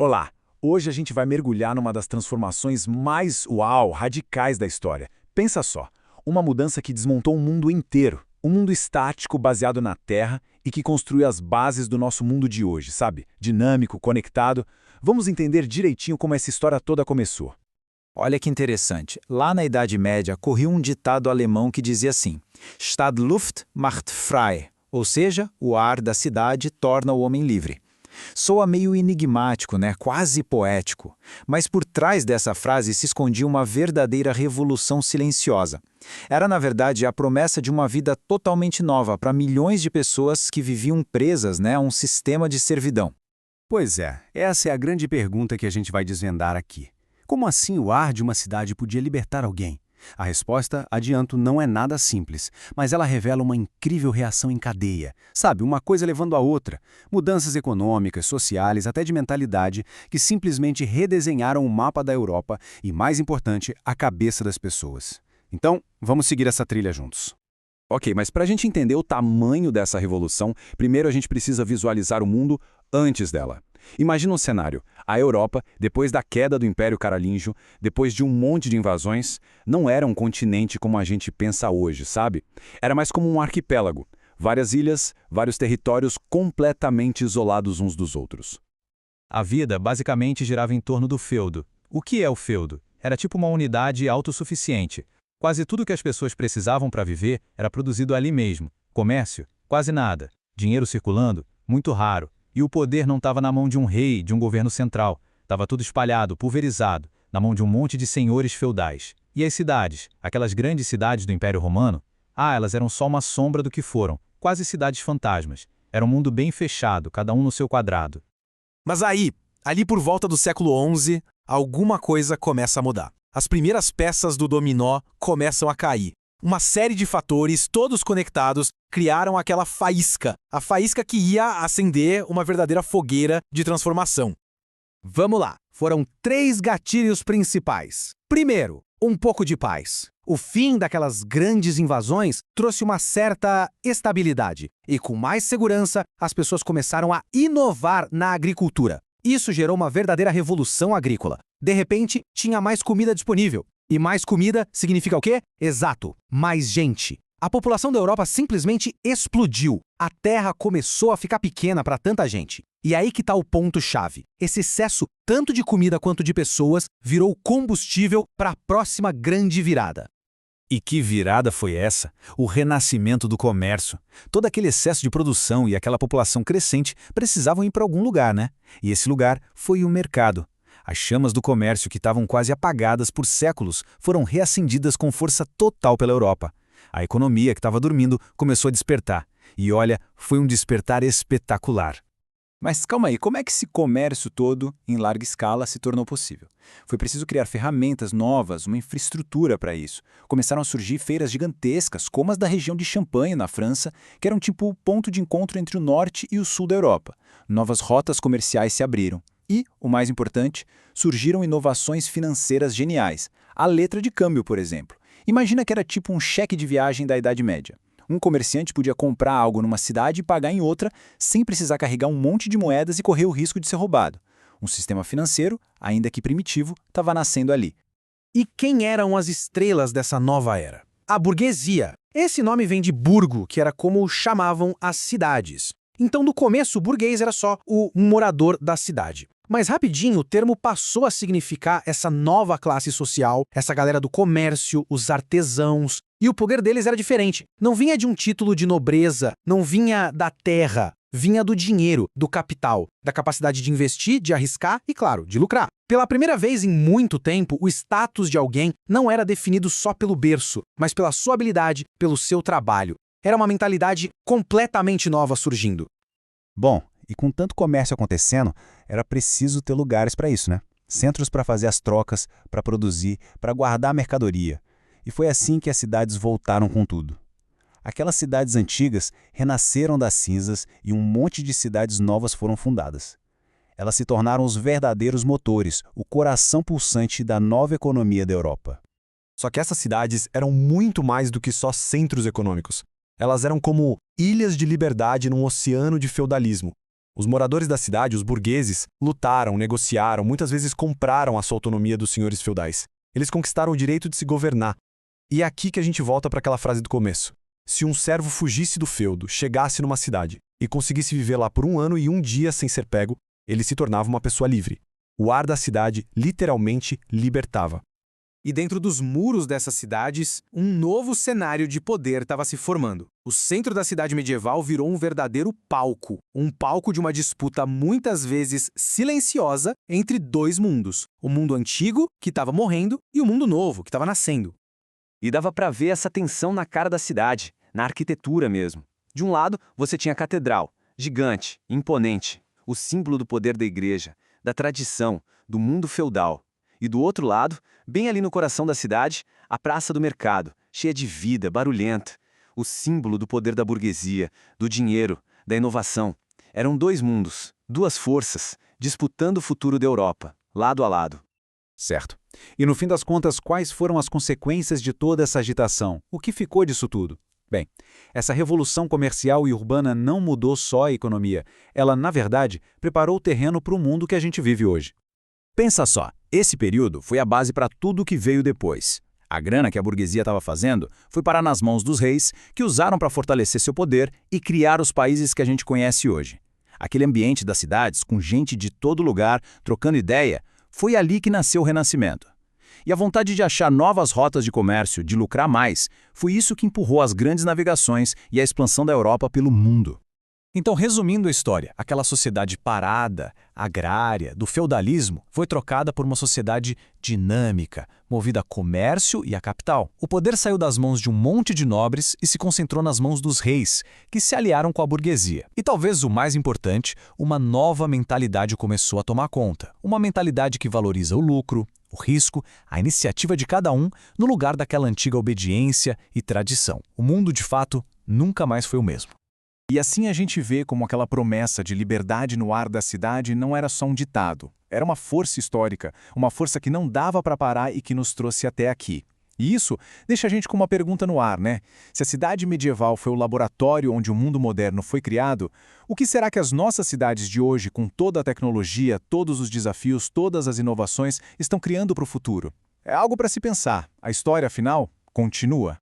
Olá! Hoje a gente vai mergulhar numa das transformações mais radicais da história. Pensa só, uma mudança que desmontou um mundo inteiro. Um mundo estático baseado na Terra e que construiu as bases do nosso mundo de hoje, sabe? Dinâmico, conectado. Vamos entender direitinho como essa história toda começou. Olha que interessante. Lá na Idade Média corria um ditado alemão que dizia assim: Stadtluft macht frei, ou seja, o ar da cidade torna o homem livre. Soa meio enigmático, né? Quase poético. Mas por trás dessa frase se escondia uma verdadeira revolução silenciosa. Era, na verdade, a promessa de uma vida totalmente nova para milhões de pessoas que viviam presas, né, a um sistema de servidão. Pois é, essa é a grande pergunta que a gente vai desvendar aqui. Como assim o ar de uma cidade podia libertar alguém? A resposta, adianto, não é nada simples, mas ela revela uma incrível reação em cadeia. Sabe, uma coisa levando a outra. Mudanças econômicas, sociais, até de mentalidade, que simplesmente redesenharam o mapa da Europa e, mais importante, a cabeça das pessoas. Então, vamos seguir essa trilha juntos. Ok, mas para a gente entender o tamanho dessa revolução, primeiro a gente precisa visualizar o mundo antes dela. Imagina um cenário: a Europa, depois da queda do Império Carolíngio, depois de um monte de invasões, não era um continente como a gente pensa hoje, sabe? Era mais como um arquipélago. Várias ilhas, vários territórios completamente isolados uns dos outros. A vida basicamente girava em torno do feudo. O que é o feudo? Era tipo uma unidade autossuficiente. Quase tudo que as pessoas precisavam para viver era produzido ali mesmo. Comércio? Quase nada. Dinheiro circulando? Muito raro. E o poder não estava na mão de um rei, de um governo central. Estava tudo espalhado, pulverizado, na mão de um monte de senhores feudais. E as cidades? Aquelas grandes cidades do Império Romano? Elas eram só uma sombra do que foram. Quase cidades fantasmas. Era um mundo bem fechado, cada um no seu quadrado. Mas aí, ali por volta do século XI, alguma coisa começa a mudar. As primeiras peças do dominó começam a cair. Uma série de fatores, todos conectados, criaram aquela faísca. A faísca que ia acender uma verdadeira fogueira de transformação. Vamos lá, foram 3 gatilhos principais. Primeiro, um pouco de paz. O fim daquelas grandes invasões trouxe uma certa estabilidade. E com mais segurança, as pessoas começaram a inovar na agricultura. Isso gerou uma verdadeira revolução agrícola. De repente, tinha mais comida disponível. E mais comida significa o quê? Exato, mais gente. A população da Europa simplesmente explodiu. A terra começou a ficar pequena para tanta gente. E aí que está o ponto-chave. Esse excesso, tanto de comida quanto de pessoas, virou combustível para a próxima grande virada. E que virada foi essa? O renascimento do comércio. Todo aquele excesso de produção e aquela população crescente precisavam ir para algum lugar, né? E esse lugar foi o mercado. As chamas do comércio que estavam quase apagadas por séculos foram reacendidas com força total pela Europa. A economia que estava dormindo começou a despertar. E olha, foi um despertar espetacular. Mas calma aí, como é que esse comércio todo, em larga escala, se tornou possível? Foi preciso criar ferramentas novas, uma infraestrutura para isso. Começaram a surgir feiras gigantescas, como as da região de Champagne, na França, que eram tipo o ponto de encontro entre o norte e o sul da Europa. Novas rotas comerciais se abriram. E, o mais importante, surgiram inovações financeiras geniais. A letra de câmbio, por exemplo. Imagina que era tipo um cheque de viagem da Idade Média. Um comerciante podia comprar algo numa cidade e pagar em outra, sem precisar carregar um monte de moedas e correr o risco de ser roubado. Um sistema financeiro, ainda que primitivo, estava nascendo ali. E quem eram as estrelas dessa nova era? A burguesia. Esse nome vem de burgo, que era como chamavam as cidades. Então, no começo, o burguês era só o morador da cidade. Mas rapidinho o termo passou a significar essa nova classe social, essa galera do comércio, os artesãos. E o poder deles era diferente. Não vinha de um título de nobreza, não vinha da terra, vinha do dinheiro, do capital, da capacidade de investir, de arriscar e, claro, de lucrar. Pela primeira vez em muito tempo, o status de alguém não era definido só pelo berço, mas pela sua habilidade, pelo seu trabalho. Era uma mentalidade completamente nova surgindo. Bom, e com tanto comércio acontecendo, era preciso ter lugares para isso, né? Centros para fazer as trocas, para produzir, para guardar a mercadoria. E foi assim que as cidades voltaram com tudo. Aquelas cidades antigas renasceram das cinzas e um monte de cidades novas foram fundadas. Elas se tornaram os verdadeiros motores, o coração pulsante da nova economia da Europa. Só que essas cidades eram muito mais do que só centros econômicos. Elas eram como ilhas de liberdade num oceano de feudalismo. Os moradores da cidade, os burgueses, lutaram, negociaram, muitas vezes compraram a sua autonomia dos senhores feudais. Eles conquistaram o direito de se governar. E é aqui que a gente volta para aquela frase do começo. Se um servo fugisse do feudo, chegasse numa cidade e conseguisse viver lá por 1 ano e 1 dia sem ser pego, ele se tornava uma pessoa livre. O ar da cidade literalmente libertava. E dentro dos muros dessas cidades, um novo cenário de poder estava se formando. O centro da cidade medieval virou um verdadeiro palco. Um palco de uma disputa muitas vezes silenciosa entre 2 mundos. O mundo antigo, que estava morrendo, e o mundo novo, que estava nascendo. E dava para ver essa tensão na cara da cidade, na arquitetura mesmo. De um lado, você tinha a catedral, gigante, imponente, o símbolo do poder da igreja, da tradição, do mundo feudal. E do outro lado, bem ali no coração da cidade, a Praça do Mercado, cheia de vida, barulhenta. O símbolo do poder da burguesia, do dinheiro, da inovação. Eram 2 mundos, 2 forças, disputando o futuro da Europa, lado a lado. Certo. E no fim das contas, quais foram as consequências de toda essa agitação? O que ficou disso tudo? Bem, essa revolução comercial e urbana não mudou só a economia. Ela, na verdade, preparou o terreno para o mundo que a gente vive hoje. Pensa só, esse período foi a base para tudo o que veio depois. A grana que a burguesia estava fazendo foi parar nas mãos dos reis, que usaram para fortalecer seu poder e criar os países que a gente conhece hoje. Aquele ambiente das cidades, com gente de todo lugar, trocando ideia, foi ali que nasceu o Renascimento. E a vontade de achar novas rotas de comércio, de lucrar mais, foi isso que empurrou as grandes navegações e a expansão da Europa pelo mundo. Então, resumindo a história, aquela sociedade parada, agrária, do feudalismo, foi trocada por uma sociedade dinâmica, movida a comércio e a capital. O poder saiu das mãos de um monte de nobres e se concentrou nas mãos dos reis, que se aliaram com a burguesia. E talvez o mais importante, uma nova mentalidade começou a tomar conta. Uma mentalidade que valoriza o lucro, o risco, a iniciativa de cada um, no lugar daquela antiga obediência e tradição. O mundo, de fato, nunca mais foi o mesmo. E assim a gente vê como aquela promessa de liberdade no ar da cidade não era só um ditado. Era uma força histórica, uma força que não dava para parar e que nos trouxe até aqui. E isso deixa a gente com uma pergunta no ar, né? Se a cidade medieval foi o laboratório onde o mundo moderno foi criado, o que será que as nossas cidades de hoje, com toda a tecnologia, todos os desafios, todas as inovações, estão criando para o futuro? É algo para se pensar. A história, afinal, continua.